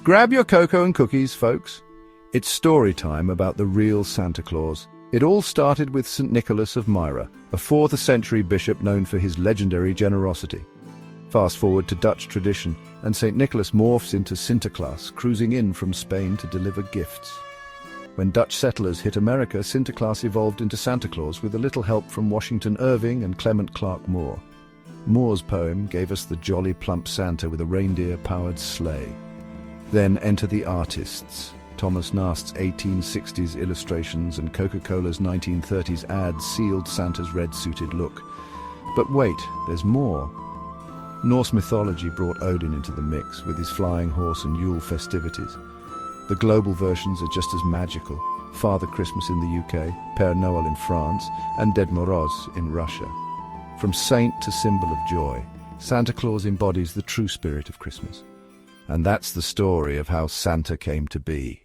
Grab your cocoa and cookies, folks. It's story time about the real Santa Claus. It all started with St. Nicholas of Myra, a 4th century bishop known for his legendary generosity. Fast forward to Dutch tradition, and St. Nicholas morphs into Sinterklaas, cruising in from Spain to deliver gifts. When Dutch settlers hit America, Sinterklaas evolved into Santa Claus with a little help from Washington Irving and Clement Clarke Moore. Moore's poem gave us the jolly plump Santa with a reindeer-powered sleigh. Then enter the artists. Thomas Nast's 1860s illustrations and Coca-Cola's 1930s ads sealed Santa's red-suited look. But wait, there's more. Norse mythology brought Odin into the mix with his flying horse and Yule festivities. The global versions are just as magical. Father Christmas in the UK, Père Noël in France, and Ded Moroz in Russia. From saint to symbol of joy, Santa Claus embodies the true spirit of Christmas. And that's the story of how Santa came to be.